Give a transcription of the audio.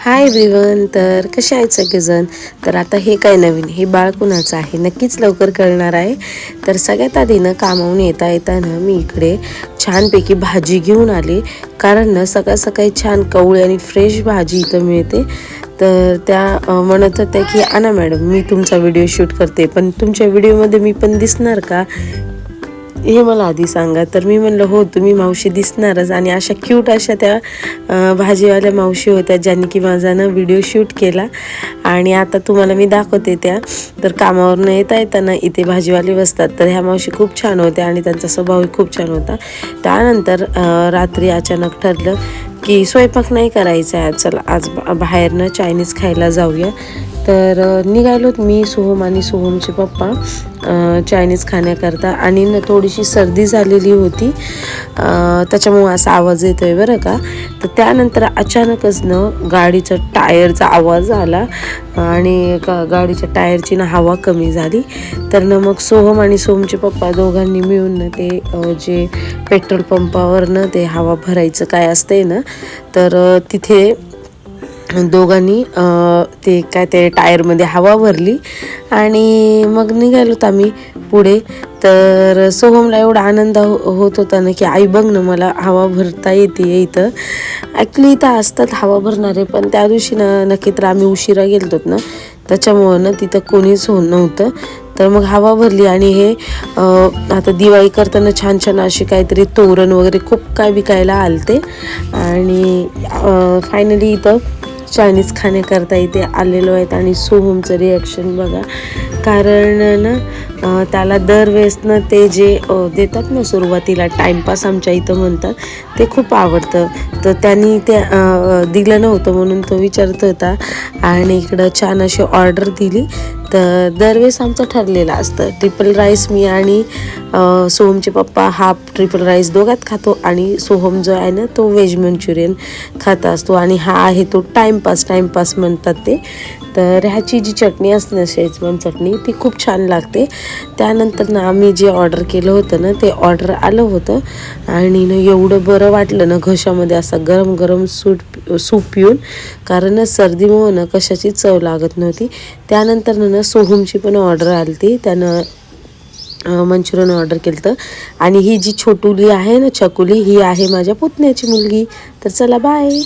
Hi everyone. तर कसे आहेत सगळेजण. तर आता हे काय नवीन, हे बाळ कुणाचं आहे नक्कीच लवकर कळणार आहे. तर सगळ्यात आधी ना कामावून येताना मी इकडे छानपैकी भाजी घेऊन आले, कारण ना सकाळ सकाळी छान कवळी आणि फ्रेश भाजी इथं मिळते. तर त्या म्हणत होत्या की आणा मॅडम, मी तुमचा व्हिडिओ शूट करते, पण तुमच्या व्हिडिओमध्ये मी पण दिसणार का हे मला आधी सांगा. तर मी म्हणलं हो, तुम्ही मावशी दिसणारच. आणि अशा क्यूट अशा त्या भाजीवाल्या मावशी होत्या ज्यांनी की माझा ना व्हिडिओ शूट केला. आणि आता तुम्हाला मी दाखवते त्या. तर कामावरनं येताना इथे भाजीवाले बसतात. तर ह्या मावशी खूप छान होत्या आणि त्यांचा स्वभावही खूप छान होता. त्यानंतर रात्री अचानक ठरलं की स्वयंपाक नाही करायचा आहे, चला आज बाहेरनं चायनीज खायला जाऊया. तर निघालोत मी, सोहम आणि सोहमचे पप्पा चायनीज खाण्याकरता. आणि न थोडीशी सर्दी झालेली होती, त्याच्यामुळे असा आवाज येतो आहे बरं का. तर त्यानंतर अचानकच गाडीचा टायरचा आवाज आला आणि गाडीच्या टायरची हवा कमी झाली. तर मग सोहम आणि सोहमचे पप्पा दोघांनी मिळून ते जे पेट्रोल पंपावर ते हवा भरायचं काय असते ना, तर तिथे दोघांनी ते टायरमध्ये हवा भरली आणि मग निघालोत आम्ही पुढे. तर सोहमला एवढा आनंद होत होता ना की आई बघ ना, मला हवा भरता येते इथं. ॲक्च्युली इथं असतात हवा भरणारे, पण त्या दिवशी नक्की तर आम्ही उशिरा गेलतोत ना, त्याच्यामुळं तिथं कोणीच नव्हतं. तर मग हवा भरली आणि हे आता दिवाळी करताना छान छान अशी काहीतरी तोरण वगैरे खूप काय विकायला आलते. आणि फायनली इथं चायनीज खाण्याकरता इथे आलेलो आहेत. आणि सोहमचं रिॲक्शन बघा, कारण ना त्याला दरवेळेस ते जे देतात ना सुरुवातीला टाईमपास आमच्या इथं म्हणतात, ते खूप आवडतं. तर त्यांनी ते दिलं नव्हतं म्हणून तो विचारत होता आणि इकडं छान अशी ऑर्डर दिली. तर दरवेळेस आमचं ठरलेलं असतं ट्रिपल राईस. मी आणि सोहमचे पप्पा हाफ ट्रिपल राईस दोघात खातो आणि सोहम जो आहे ना तो व्हेज मंचुरियन खात असतो. आणि हा आहे तो टाईमपास म्हणतात ते. तर ह्याची जी चटणी असते ना, शेजवान चटणी, ती खूप छान लागते. त्यानंतर आम्ही जे ऑर्डर केलं होतं ना, ते ऑर्डर आलं होतं आणि एवढं बरं वाटलं ना घशामध्ये, असं गरम गरम सूप पिऊन, कारण सर्दीमुळं कशाची चव लागत नव्हती. त्यानंतर सोहमची पण ऑर्डर आली होती, त्यानं मंचुरियन ऑर्डर केलं होतं. आणि ही जी छोटुली आहे ना, छकुली, ही आहे माझ्या पुतण्याची मुलगी. तर चला बाय.